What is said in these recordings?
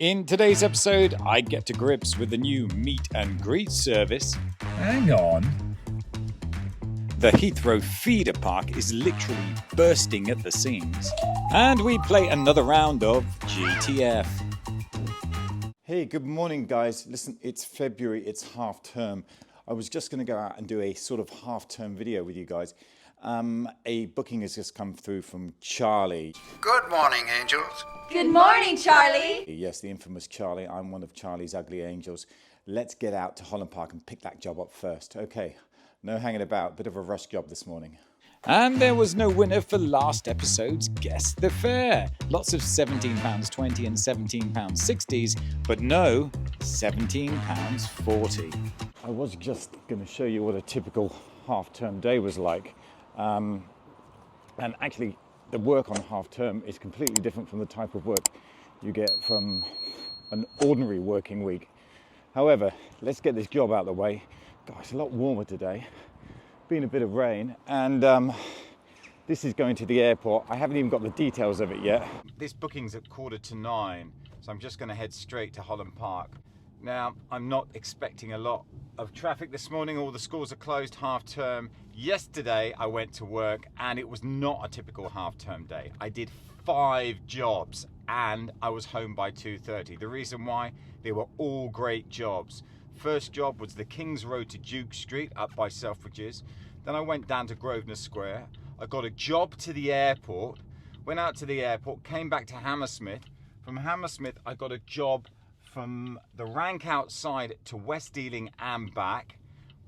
In today's episode, I get to grips with the new meet and greet service. Hang on. The Heathrow feeder park is literally bursting at the seams. And we play another round of GTF. Hey, good morning, guys. Listen, it's February, it's half term. I was just going to go out and do a sort of half term video with you guys. A booking has just come through from Charlie. Good morning, angels. Good morning, Charlie. Yes, the infamous Charlie. I'm one of Charlie's ugly angels. Let's get out to Holland Park and pick that job up first. Okay, no hanging about. Bit of a rush job this morning. And there was no winner for last episode's Guess the Fare. Lots of £17.20 and £17.60s, but no £17.40. I was just going to show you what a typical half-term day was like. And actually, the work on half term is completely different from the type of work you get from an ordinary working week. However, let's get this job out of the way. God, it's a lot warmer today. Been a bit of rain, and this is going to the airport. I haven't even got the details of it yet. This booking's at 9:15, so I'm just going to head straight to Holland Park. Now, I'm not expecting a lot of traffic this morning. All the schools are closed, half term. Yesterday, I went to work and it was not a typical half term day. I did 5 jobs and I was home by 2:30. The reason why? They were all great jobs. First job was the King's Road to Duke Street up by Selfridges. Then I went down to Grosvenor Square. I got a job to the airport, went out to the airport, came back to Hammersmith. From Hammersmith, I got a job from the rank outside to West Ealing and back.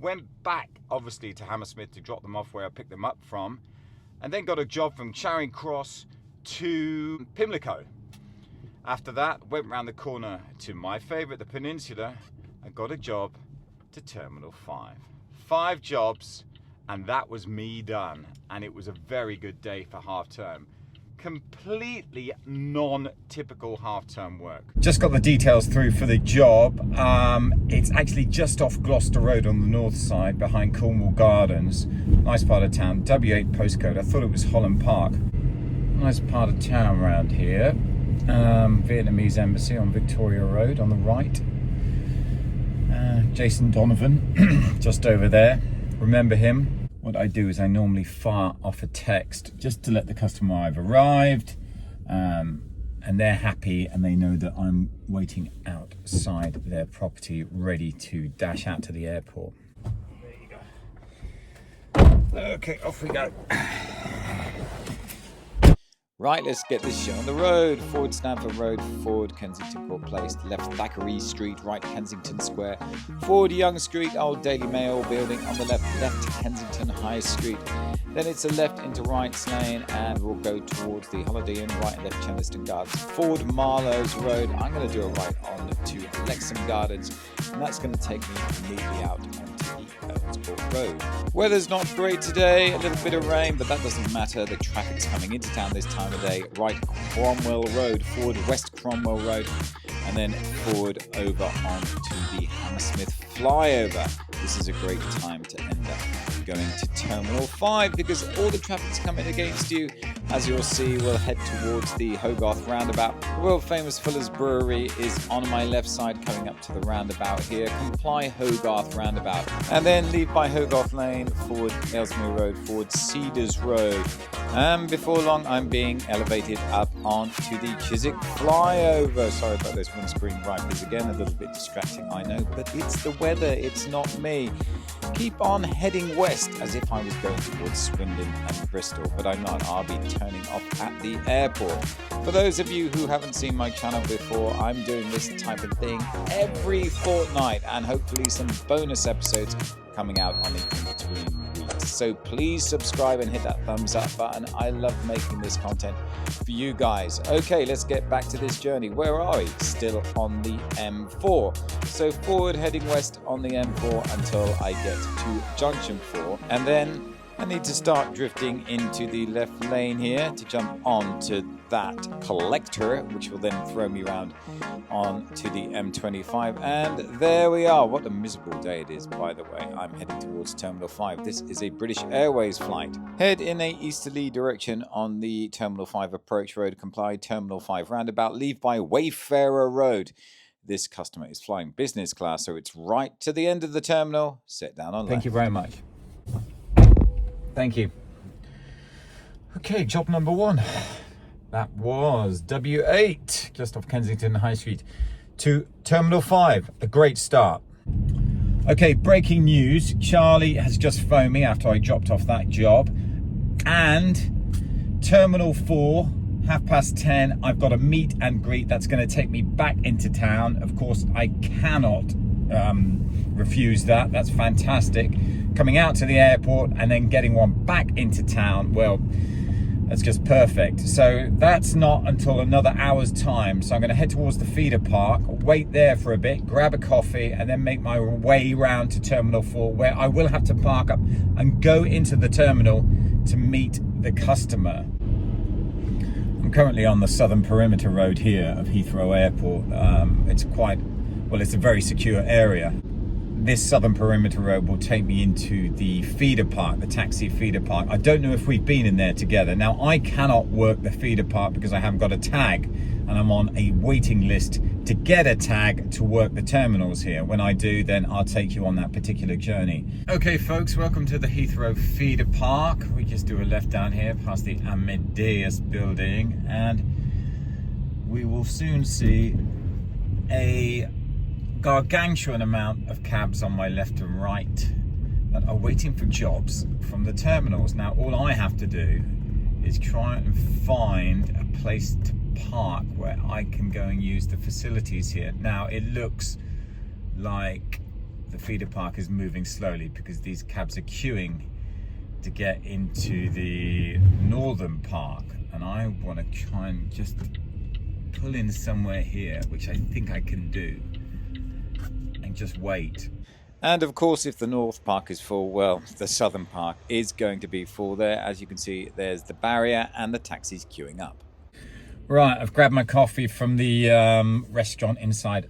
Went back, obviously, to Hammersmith to drop them off where I picked them up from. And then got a job from Charing Cross to Pimlico. After that, went round the corner to my favourite, the Peninsula, and got a job to Terminal 5. 5 jobs, and that was me done. And it was a very good day for half term. Completely non-typical half-term work. Just got the details through for the job. It's actually just off Gloucester Road on the north side behind Cornwall Gardens. Nice part of town, W8 postcode. I thought it was Holland Park. Nice part of town around here. Vietnamese embassy on Victoria Road on the right. Jason Donovan just over there. Remember him? What I do is I normally fire off a text just to let the customer I've arrived, and they're happy and they know that I'm waiting outside their property ready to dash out to the airport. There you go. Okay, off we go. Right, let's get this show on the road. Forward Stamford Road, forward Kensington Court Place, left Thackeray Street, right Kensington Square, forward Young Street, old Daily Mail building, on the left Kensington High Street. Then it's a left into Wrights Lane and we'll go towards the Holiday Inn, right and left Cheniston Gardens. Forward Marlows Road, I'm going to do a right on to Lexham Gardens, and that's going to take me immediately out onto the Evans Court Road. Weather's not great today, a little bit of rain, but that doesn't matter. The traffic's coming into town this time of day. Right Cromwell Road, forward West Cromwell Road, and then forward over onto the Hammersmith flyover. This is a great time to end up going to Terminal 5 because all the traffic's coming against you. As you'll see, we'll head towards the Hogarth roundabout. The world famous Fuller's Brewery is on my left side coming up to the roundabout here. Comply Hogarth roundabout. And then leave by Hogarth Lane, forward Aylesbury Road, forward Cedars Road. And before long, I'm being elevated up onto the Chiswick flyover. Sorry about those windscreen wipers again, a little bit distracting, I know, but it's the weather, it's not me. Keep on heading west as if I was going towards Swindon and Bristol, but I'm not. I'll be turning off at the airport. For those of you who haven't seen my channel before, I'm doing this type of thing every fortnight and hopefully some bonus episodes coming out on the in-between weeks. So please subscribe and hit that thumbs up button. I love making this content for you guys. Okay, let's get back to this journey. Where are we? Still on the M4. So forward heading west on the M4 until I get to Junction 4. And then I need to start drifting into the left lane here to jump onto that collector, which will then throw me around onto the M25. And there we are. What a miserable day it is, by the way. I'm heading towards Terminal 5. This is a British Airways flight. Head in a easterly direction on the Terminal 5 approach road, comply Terminal 5 roundabout, leave by Wayfarer Road. This customer is flying business class, so it's right to the end of the terminal. Sit down on left. Thank you very much. Thank you. Okay, job number 1. That was W8, just off Kensington High Street, to Terminal 5. A great start. Okay, breaking news. Charlie has just phoned me after I dropped off that job. And Terminal 4, 10:30, I've got a meet and greet that's going to take me back into town. Of course, I cannot refuse that. That's fantastic. Coming out to the airport and then getting one back into town, well, that's just perfect. So that's not until another hour's time. So I'm going to head towards the feeder park, wait there for a bit, grab a coffee, and then make my way round to Terminal 4, where I will have to park up and go into the terminal to meet the customer. I'm currently on the southern perimeter road here of Heathrow Airport. It's a very secure area. This southern perimeter road will take me into the feeder park, the taxi feeder park. I don't know if we've been in there together. Now, I cannot work the feeder park because I haven't got a tag, and I'm on a waiting list to get a tag to work the terminals here. When I do, then I'll take you on that particular journey. Okay, folks, welcome to the Heathrow feeder park. We just do a left down here past the Amadeus building, and we will soon see a gargantuan amount of cabs on my left and right that are waiting for jobs from the terminals. Now, all I have to do is try and find a place to park where I can go and use the facilities here. Now, it looks like the feeder park is moving slowly because these cabs are queuing to get into the northern park, and I want to try and just pull in somewhere here, which I think I can do, and just wait. And of course, if the North Park is full, well, the Southern Park is going to be full there. As you can see, there's the barrier and the taxis queuing up. Right, I've grabbed my coffee from the restaurant inside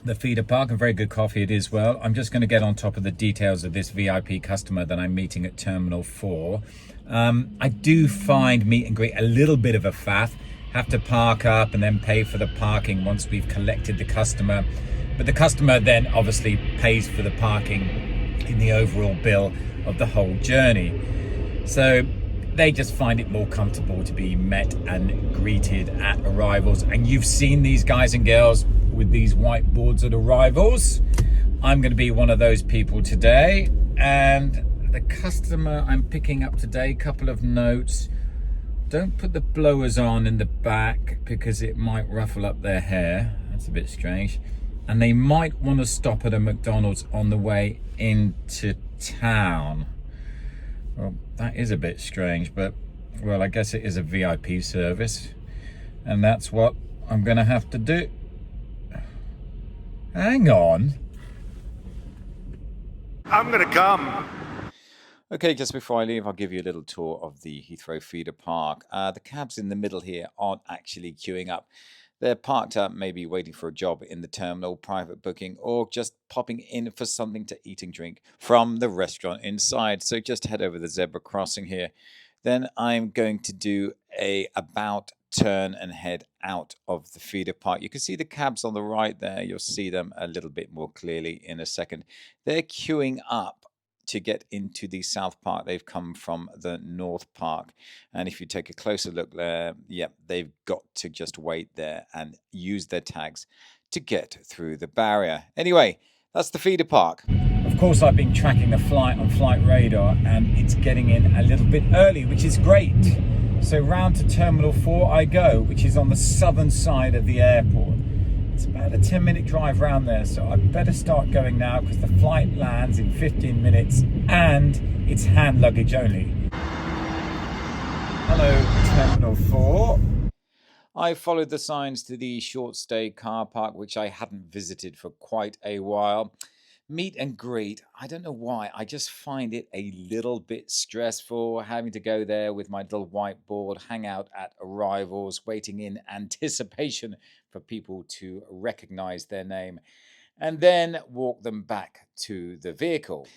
the feeder park. A very good coffee it is. Well, I'm just going to get on top of the details of this VIP customer that I'm meeting at Terminal 4. I do find meet and greet a little bit of a faff. Have to park up and then pay for the parking once we've collected the customer. But the customer then obviously pays for the parking in the overall bill of the whole journey. So they just find it more comfortable to be met and greeted at arrivals. And you've seen these guys and girls with these whiteboards at arrivals. I'm going to be one of those people today. And the customer I'm picking up today, couple of notes. Don't put the blowers on in the back because it might ruffle up their hair. That's a bit strange. And they might want to stop at a McDonald's on the way into town. Well, that is a bit strange, but, well, I guess it is a VIP service. And that's what I'm going to have to do. Hang on. I'm gonna come. Okay, just before I leave, I'll give you a little tour of the Heathrow feeder park. The cabs in the middle here aren't actually queuing up. They're parked up, maybe waiting for a job in the terminal, private booking, or just popping in for something to eat and drink from the restaurant inside. So just head over the zebra crossing here. Then I'm going to do a about turn and head out of the feeder park. You can see the cabs on the right there. You'll see them a little bit more clearly in a second. They're queuing up to get into the South Park. They've come from the North Park. And if you take a closer look there, yep, they've got to just wait there and use their tags to get through the barrier. Anyway, that's the feeder park. Of course, I've been tracking the flight on Flight Radar, and it's getting in a little bit early, which is great. So round to Terminal 4 I go, which is on the southern side of the airport. It's about a 10-minute drive round there, so I better start going now because the flight lands in 15 minutes and it's hand luggage only. Hello, Terminal 4. I followed the signs to the short stay car park, which I hadn't visited for quite a while. Meet and greet, I don't know why, I just find it a little bit stressful having to go there with my little whiteboard, hang out at arrivals, waiting in anticipation for people to recognize their name, and then walk them back to the vehicle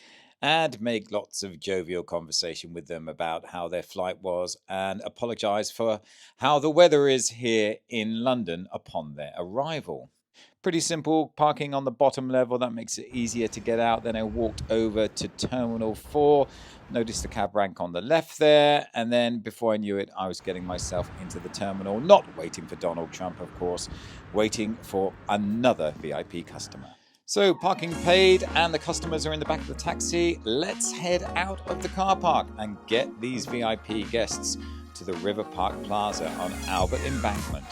and make lots of jovial conversation with them about how their flight was and apologize for how the weather is here in London upon their arrival. Pretty simple, parking on the bottom level, that makes it easier to get out. Then I walked over to Terminal 4, noticed the cab rank on the left there, and then before I knew it, I was getting myself into the terminal, not waiting for Donald Trump, of course, waiting for another VIP customer. So parking paid and the customers are in the back of the taxi. Let's head out of the car park and get these VIP guests to the River Park Plaza on Albert Embankment.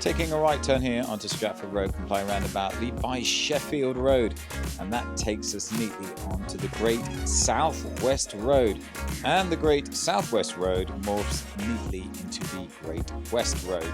Taking a right turn here onto Stratford Road, Comply roundabout, lead by Sheffield Road, and that takes us neatly onto the Great Southwest Road, and the Great Southwest Road morphs neatly into the Great West Road.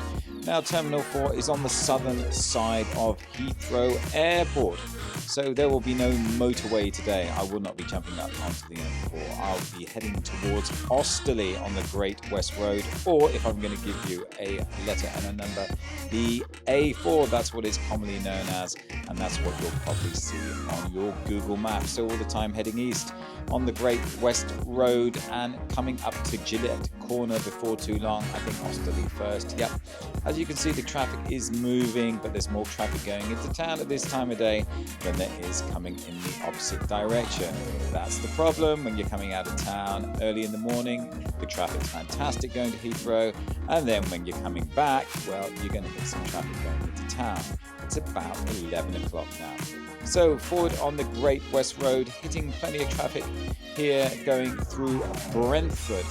Now Terminal 4 is on the southern side of Heathrow Airport, so there will be no motorway today. I will not be jumping up onto the M4. I'll be heading towards Osterley on the Great West Road, or if I'm going to give you a letter and a number, the A4, that's what it's commonly known as, and that's what you'll probably see on your Google Maps. So all the time heading east on the Great West Road and coming up to Gillette Corner before too long. I think Osterley first. Yep. As you can see, the traffic is moving, but there's more traffic going into town at this time of day than there is coming in the opposite direction. That's the problem when you're coming out of town early in the morning. The traffic's fantastic going to Heathrow, and then when you're coming back, well, you're going to hit some traffic going into town. It's about 11 o'clock now. So forward on the Great West Road, hitting plenty of traffic here going through Brentford.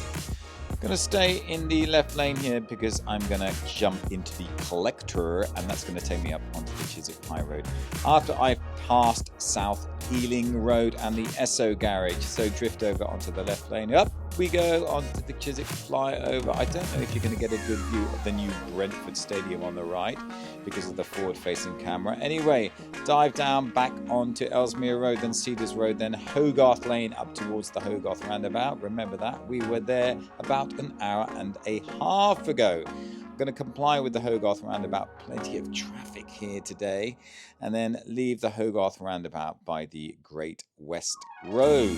Going to stay in the left lane here because I'm going to jump into the collector, and that's going to take me up onto the Chiswick High Road after I've passed South Ealing Road and the Esso Garage. So drift over onto the left lane. Up we go onto the Chiswick flyover. I don't know if you're going to get a good view of the new Brentford Stadium on the right because of the forward-facing camera. Anyway, dive down back onto Ellesmere Road, then Cedars Road, then Hogarth Lane up towards the Hogarth roundabout. Remember that? We were there about an hour and a half ago. I'm going to comply with the Hogarth roundabout. Plenty of traffic here today. And then leave the Hogarth roundabout by the Great West Road.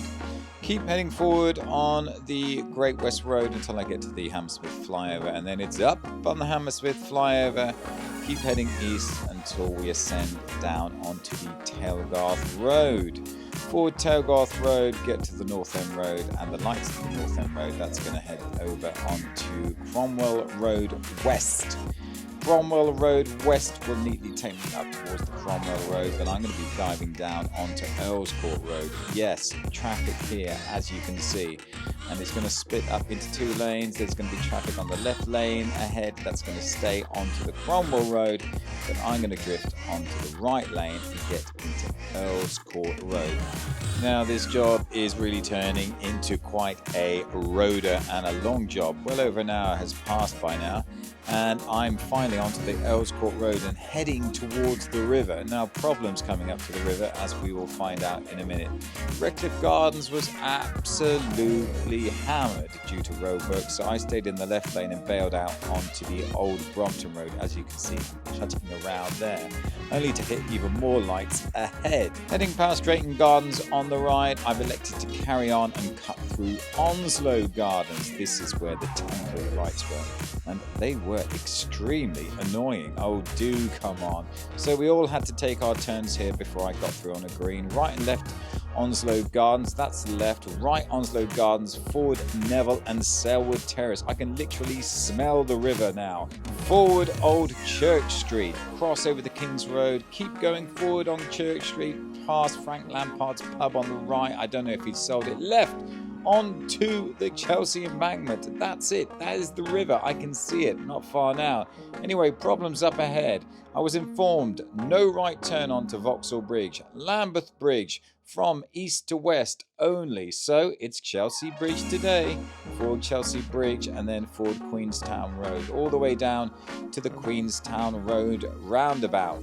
Keep heading forward on the Great West Road until I get to the Hammersmith flyover, and then it's up on the Hammersmith flyover. Keep heading east until we ascend down onto the Tailgarth Road. Forward Tailgarth Road, get to the North End Road and the lights of the North End Road. That's going to head over onto Cromwell Road West. Cromwell Road West will neatly take me up towards the Cromwell Road, but I'm going to be diving down onto Earls Court Road. Yes, traffic here, as you can see, and it's going to split up into two lanes. There's going to be traffic on the left lane ahead that's going to stay onto the Cromwell Road, but I'm going to drift onto the right lane and get into Earls Court Road. Now this job is really turning into quite a roader and a long job. Well over an hour has passed by now, and I'm finally onto the Earls Court Road and heading towards the river. Now problems coming up to the river, as we will find out in a minute. Redcliffe Gardens was absolutely hammered due to roadwork, so I stayed in the left lane and bailed out onto the Old Brompton Road. As you can see, I'm cutting around there, only to hit even more lights ahead. Heading past Drayton Gardens on the right, I've elected to carry on and cut through Onslow Gardens. This is where the temporary lights were, and they were extremely annoying. Oh, do come on. So we all had to take our turns here before I got through on a green. Right and left Onslow Gardens, that's left. Right Onslow Gardens, forward Neville and Selwood Terrace. I can literally smell the river now. Forward Old Church Street, cross over the King's Road, keep going forward on Church Street, past Frank Lampard's pub on the right. I don't know if he sold it. Left onto the Chelsea Embankment. That's it. That is the river. I can see it not far now. Anyway, problems up ahead. I was informed no right turn onto Vauxhall Bridge, Lambeth Bridge from east to west only. So it's Chelsea Bridge today, forward Chelsea Bridge, and then forward Queenstown Road, all the way down to the Queenstown Road roundabout.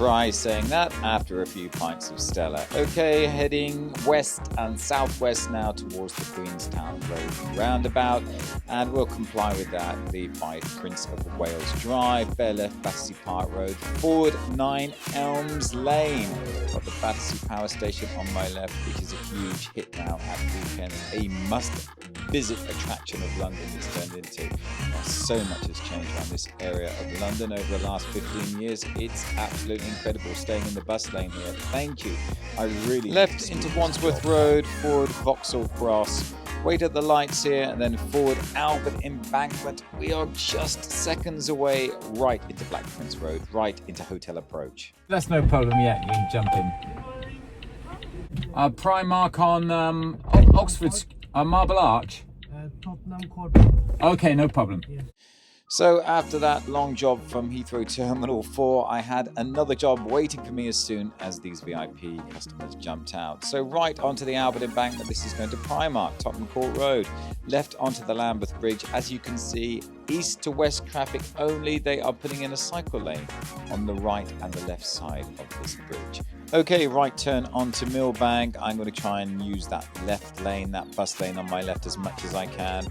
Try saying that after a few pints of Stella. Okay, heading west and southwest now towards the Queenstown Road roundabout, and we'll comply with that. Leave by Prince of Wales Drive, bear left Battersea Park Road, forward 9 Elms Lane. Got the Battersea Power Station on my left, which is a huge hit now at weekends. A must-visit attraction of London it's turned into. So much has changed around this area of London over the last 15 years. It's absolutely incredible staying in the bus lane here. Thank you. I really left into Wandsworth Road, forward Vauxhall Cross. Wait at the lights here, and then forward Albert Embankment. We are just seconds away, right into Black Prince Road, right into Hotel Approach. That's no problem yet. You can jump in. Primark on Oxford, Marble Arch. Tottenham Court. Okay, no problem. So after that long job from Heathrow Terminal 4, I had another job waiting for me as soon as these VIP customers jumped out. So right onto the Albert Embankment, this is going to Primark, Tottenham Court Road. Left onto the Lambeth Bridge, as you can see, east to west traffic only. They are putting in a cycle lane on the right and the left side of this bridge. Okay, right turn onto Millbank. I'm going to try and use that left lane, that bus lane on my left as much as I can.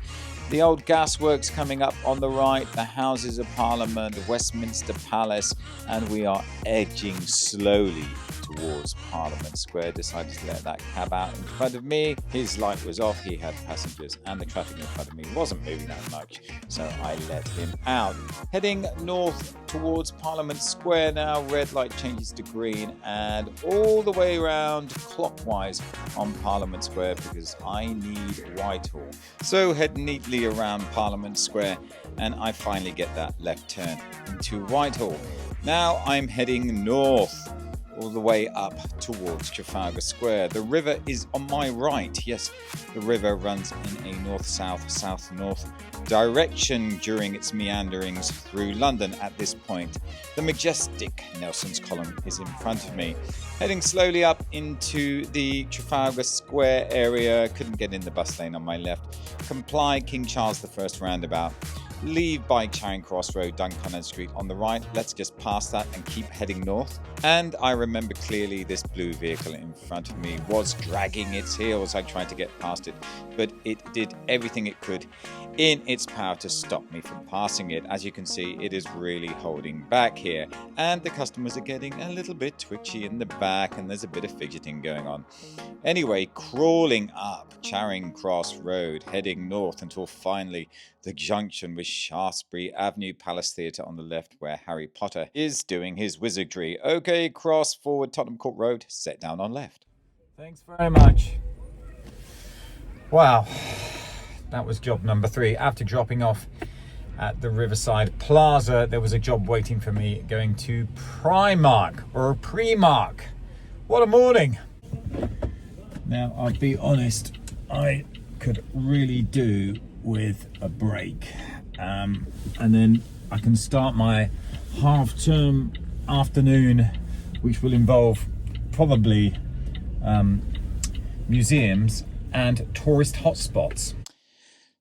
The old gasworks coming up on the right, the Houses of Parliament, Westminster Palace, and we are edging slowly towards Parliament Square. Decided to let that cab out in front of me. His light was off, he had passengers, and the traffic in front of me wasn't moving that much, so I let him out. Heading north towards Parliament Square now, red light changes to green, and all the way around clockwise on Parliament Square because I need Whitehall. So head neatly around Parliament Square, and I finally get that left turn into Whitehall. Now I'm heading north, all the way up towards Trafalgar Square. The river is on my right. Yes, the river runs in a north-south, south-north direction during its meanderings through London at this point. The majestic Nelson's Column is in front of me. Heading slowly up into the Trafalgar Square area. Couldn't get in the bus lane on my left. Comply King Charles I roundabout. Leave by Charing Cross Road, Dunconnon Street on the right. Let's just pass that and keep heading north. And I remember clearly this blue vehicle in front of me was dragging its heels. I tried to get past it, but it did everything it could in its power to stop me from passing it. As you can see, it is really holding back here. And the customers are getting a little bit twitchy in the back, and there's a bit of fidgeting going on. Anyway, crawling up Charing Cross Road, heading north until finally the junction with Shaftesbury Avenue, Palace Theatre on the left, where Harry Potter is doing his wizardry. Okay, cross forward Tottenham Court Road, set down on left. Thanks very much. Wow, that was job number 3. After dropping off at the Riverside Plaza, there was a job waiting for me going to Primark or Primark. What a morning. Now, I'll be honest, I could really do with a break, and then I can start my half-term afternoon, which will involve probably museums and tourist hotspots.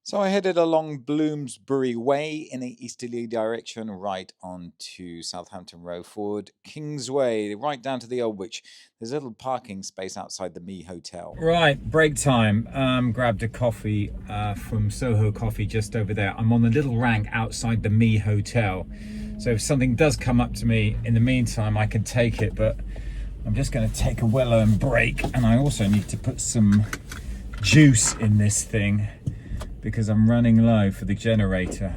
So I headed along Bloomsbury Way in a easterly direction, right onto Southampton Row, forward Kingsway, right down to the Old Witch. There's a little parking space outside the Me Hotel. Right, break time. Grabbed a coffee from Soho Coffee just over there. I'm on the little rank outside the Me Hotel. So if something does come up to me in the meantime, I can take it, but I'm just going to take a well-earned break. And I also need to put some juice in this thing, because I'm running low for the generator.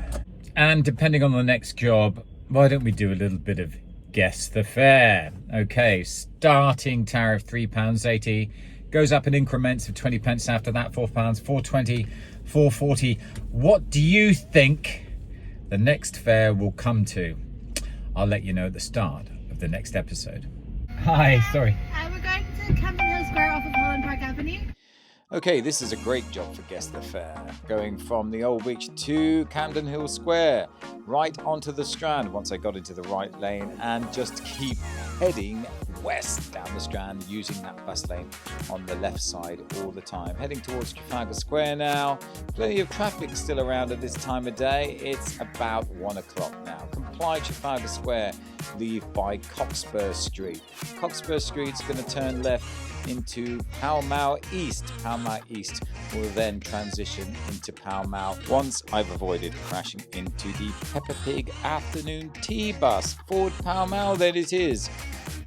And depending on the next job, why don't we do a little bit of guess the fare? Okay, starting tariff £3.80, goes up in increments of 20 pence after that, £4, £4.20, £4.40. What do you think the next fare will come to? I'll let you know at the start of the next episode. Hi, sorry. We're going to Camden Hill Square off of Holland Park Avenue. Okay, this is a great job for Guess the Fare. Going from the Old Witch to Camden Hill Square, right onto the Strand once I got into the right lane, and just keep heading west down the Strand using that bus lane on the left side all the time. Heading towards Trafalgar Square now. Plenty of traffic still around at this time of day. It's about 1 o'clock now. Comply Trafalgar Square leave by Cockspur Street. Cockspur Street's going to turn left into Pall Mall East. Pall Mall East will then transition into Pall Mall once I've avoided crashing into the Peppa Pig afternoon tea bus. Forward Pall Mall, then it is.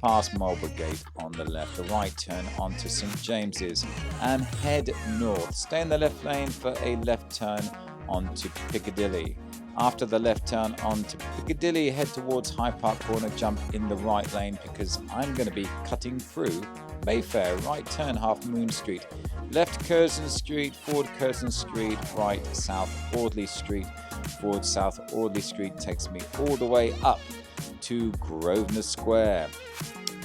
Past Marlborough Gate on the left, a right turn onto St James's and head north. Stay in the left lane for a left turn onto Piccadilly. After the left turn onto Piccadilly, head towards Hyde Park Corner, jump in the right lane because I'm going to be cutting through Mayfair. Right turn Half Moon Street, left Curzon Street, forward Curzon Street, right South Audley Street. Forward South Audley Street takes me all the way up to Grosvenor Square.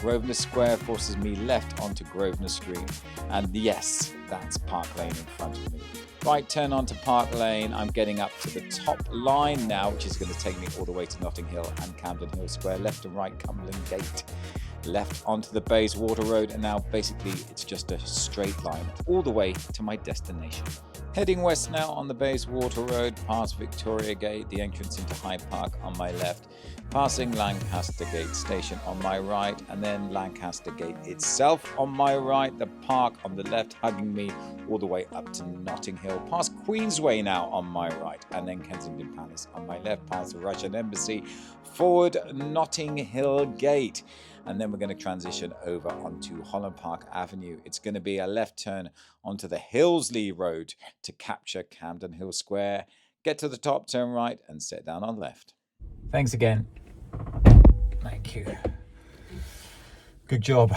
Grosvenor Square forces me left onto Grosvenor Street, and yes, that's Park Lane in front of me. Right turn onto Park Lane. I'm getting up to the top line now, which is going to take me all the way to Notting Hill and Camden Hill Square. Left and right Cumberland Gate. Left onto the Bayswater Road, and now basically it's just a straight line all the way to my destination. Heading west now on the Bayswater Road, past Victoria Gate, the entrance into Hyde Park on my left, passing Lancaster Gate Station on my right, and then Lancaster Gate itself on my right, the park on the left hugging me all the way up to Notting Hill, past Queensway now on my right, and then Kensington Palace on my left, past the Russian Embassy, forward Notting Hill Gate. And then we're going to transition over onto Holland Park Avenue. It's going to be a left turn onto the Hillesley Road to capture Camden Hill Square. Get to the top, turn right, and set down on left. Thanks again. Thank you. Good job.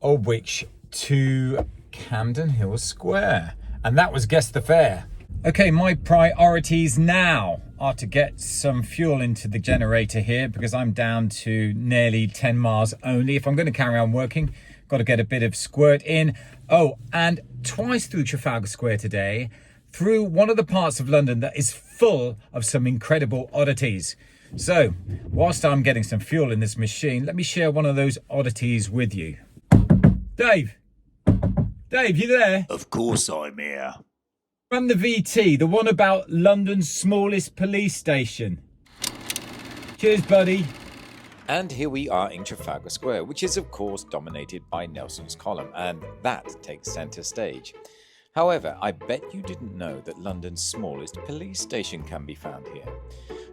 Aldwych to Camden Hill Square. And that was Guess the Fare. Okay, my priorities now are to get some fuel into the generator here because I'm down to nearly 10 miles only. If I'm going to carry on working, got to get a bit of squirt in. Oh, and twice through Trafalgar Square today, through one of the parts of London that is full of some incredible oddities. So, whilst I'm getting some fuel in this machine, let me share one of those oddities with you. Dave! Dave, you there? Of course I'm here. From the VT, the one about London's smallest police station. Cheers, buddy. And here we are in Trafalgar Square, which is of course dominated by Nelson's Column, and that takes centre stage. However, I bet you didn't know that London's smallest police station can be found here.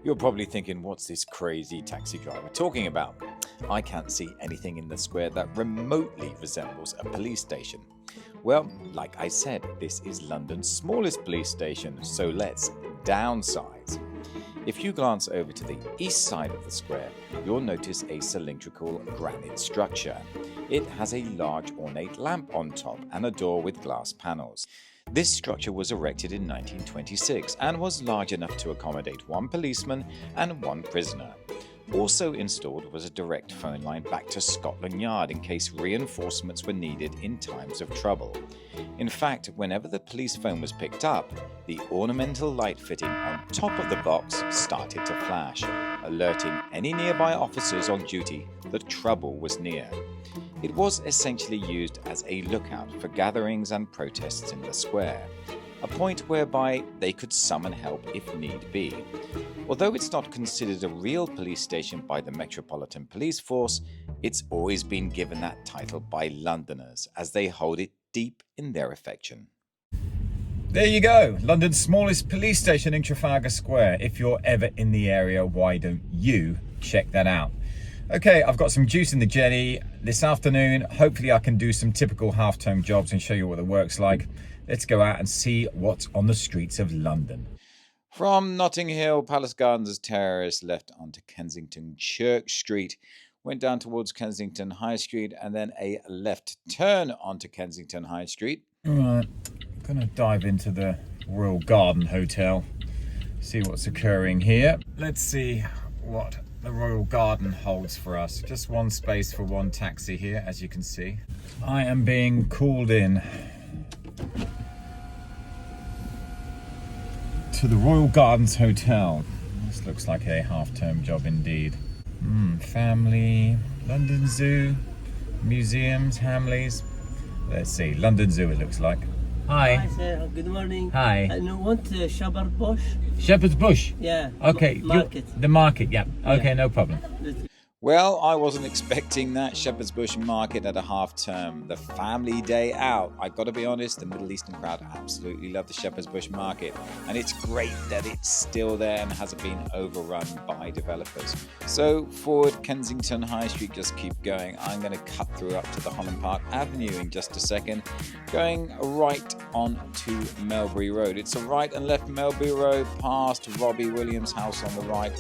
You're probably thinking, what's this crazy taxi driver talking about? I can't see anything in the square that remotely resembles a police station. Well, like I said, this is London's smallest police station, so let's downsize. If you glance over to the east side of the square, you'll notice a cylindrical granite structure. It has a large ornate lamp on top and a door with glass panels. This structure was erected in 1926 and was large enough to accommodate one policeman and one prisoner. Also installed was a direct phone line back to Scotland Yard in case reinforcements were needed in times of trouble. In fact, whenever the police phone was picked up, the ornamental light fitting on top of the box started to flash, alerting any nearby officers on duty that trouble was near. It was essentially used as a lookout for gatherings and protests in the square, a point whereby they could summon help if need be. Although it's not considered a real police station by the Metropolitan Police Force, it's always been given that title by Londoners as they hold it deep in their affection. There you go, London's smallest police station in Trafalgar Square. If you're ever in the area, why don't you check that out? Okay, I've got some juice in the jelly this afternoon. Hopefully I can do some typical half-term jobs and show you what the work's like. Let's go out and see what's on the streets of London. From Notting Hill, Palace Gardens Terrace, left onto Kensington Church Street, went down towards Kensington High Street, and then a left turn onto Kensington High Street. All right, I'm gonna dive into the Royal Garden Hotel, see what's occurring here. Let's see what the Royal Garden holds for us. Just one space for one taxi here, as you can see. I am being called in to the Royal Gardens Hotel. This looks like a half-term job indeed. Family, London Zoo, museums, Hamleys. Let's see, London Zoo it looks like. Hi. Hi, sir. Good morning. Hi. I want Shepherd Bush. Shepherd's Bush. Yeah. Okay. Market. The market, yeah. Okay, Yeah. no problem. Well, I wasn't expecting that. Shepherd's Bush Market at a half term, the family day out. I got to be honest, the Middle Eastern crowd absolutely love the Shepherd's Bush Market, and it's great that it's still there and hasn't been overrun by developers. So Forward Kensington High Street, just keep going. I'm going to cut through up to the Holland Park Avenue in just a second, going right on to Melbury Road. It's a right and left Melbury Road, past Robbie Williams' house on the right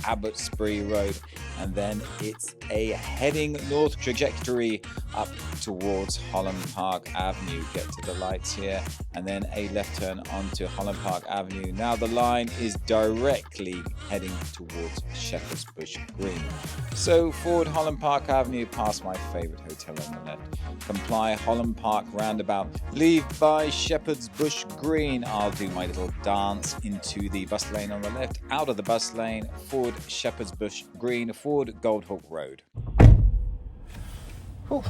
Abbotsbury Road, and then it's a heading north trajectory up towards Holland Park Avenue. Get to the lights here, and then a left turn onto Holland Park Avenue. Now the line is directly heading towards Shepherd's Bush Green. So forward Holland Park Avenue, past my favourite hotel on the left. Comply Holland Park roundabout, leave by Shepherd's Bush Green. I'll do my little dance into the bus lane on the left, out of the bus lane, forward Shepherd's Bush Green, forward Goldhawk Road. Ooh,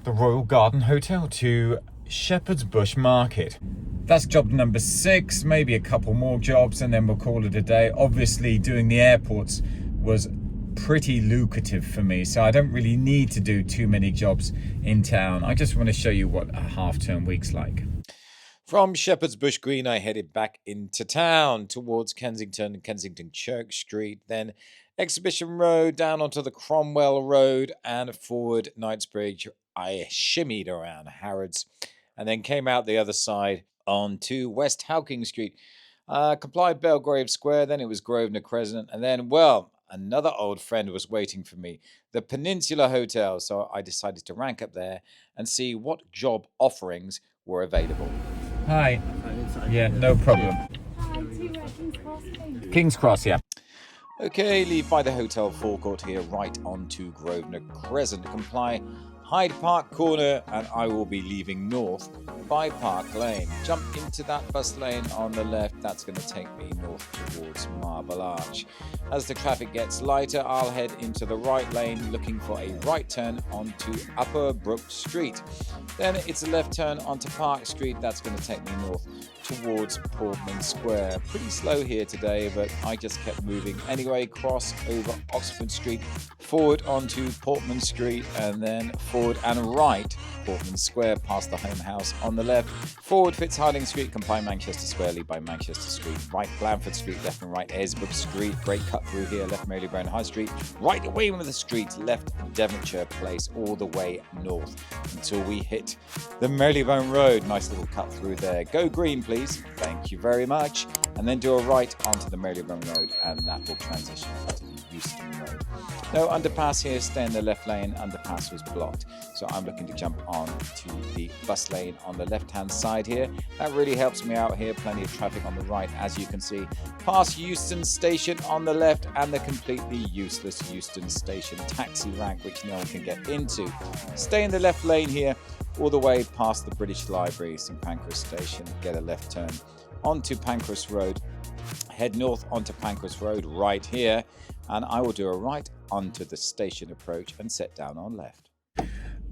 the Royal Garden Hotel to Shepherd's Bush Market. That's job number 6, maybe a couple more jobs and then we'll call it a day. Obviously doing the airports was pretty lucrative for me, so I don't really need to do too many jobs in town. I just want to show you what a half-term week's like. From Shepherd's Bush Green, I headed back into town towards Kensington Church Street, then Exhibition Road, down onto the Cromwell Road, and forward Knightsbridge. I shimmied around Harrods and then came out the other side onto West Howking Street. Complied Belgrave Square, then it was Grosvenor Crescent, and then, well, another old friend was waiting for me, the Peninsula Hotel. So I decided to rank up there and see what job offerings were available. Hi. Yeah, no problem. King's Cross, yeah. Okay, leave by the hotel forecourt here, right onto Grosvenor Crescent. Comply Hyde Park Corner, and I will be leaving north by Park Lane. Jump into that bus lane on the left. That's going to take me north towards Marble Arch. As the traffic gets lighter, I'll head into the right lane, looking for a right turn onto Upper Brook Street. Then it's a left turn onto Park Street. That's going to take me north towards Portman Square. Pretty slow here today, but I just kept moving. Anyway, cross over Oxford Street, forward onto Portman Street, and then forward and right Portman Square, past the Home House on the left. Forward Fitzharding Street, comply Manchester Square, leave by Manchester Street. Right Blandford Street, left and right Aylesbury Street. Great cut through here, left Marylebone High Street. Right Weymouth Street, left Devonshire Place, all the way north until we hit the Marylebone Road. Nice little cut through there. Go green, please. Thank you very much. And then do a right onto the Marylebone Road, and that will transition to the Euston Road. No underpass here, stay in the left lane. Underpass was blocked, so I'm looking to jump on to the bus lane on the left hand side here. That really helps me out here. Plenty of traffic on the right, as you can see. Past Euston Station on the left, and the completely useless Euston Station taxi rank, which no one can get into. Stay in the left lane here, all the way past the British Library, St Pancras Station. Get a left turn onto Pancras Road. Head north onto Pancras Road right here, and I will do a right onto the station approach and set down on left.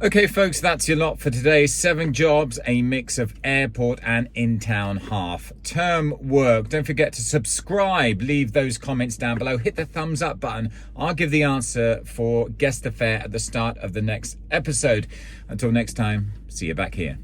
Okay, folks, that's your lot for today. 7 jobs, a mix of airport and in-town half-term work. Don't forget to subscribe. Leave those comments down below. Hit the thumbs up button. I'll give the answer for Guess the Fare at the start of the next episode. Until next time, see you back here.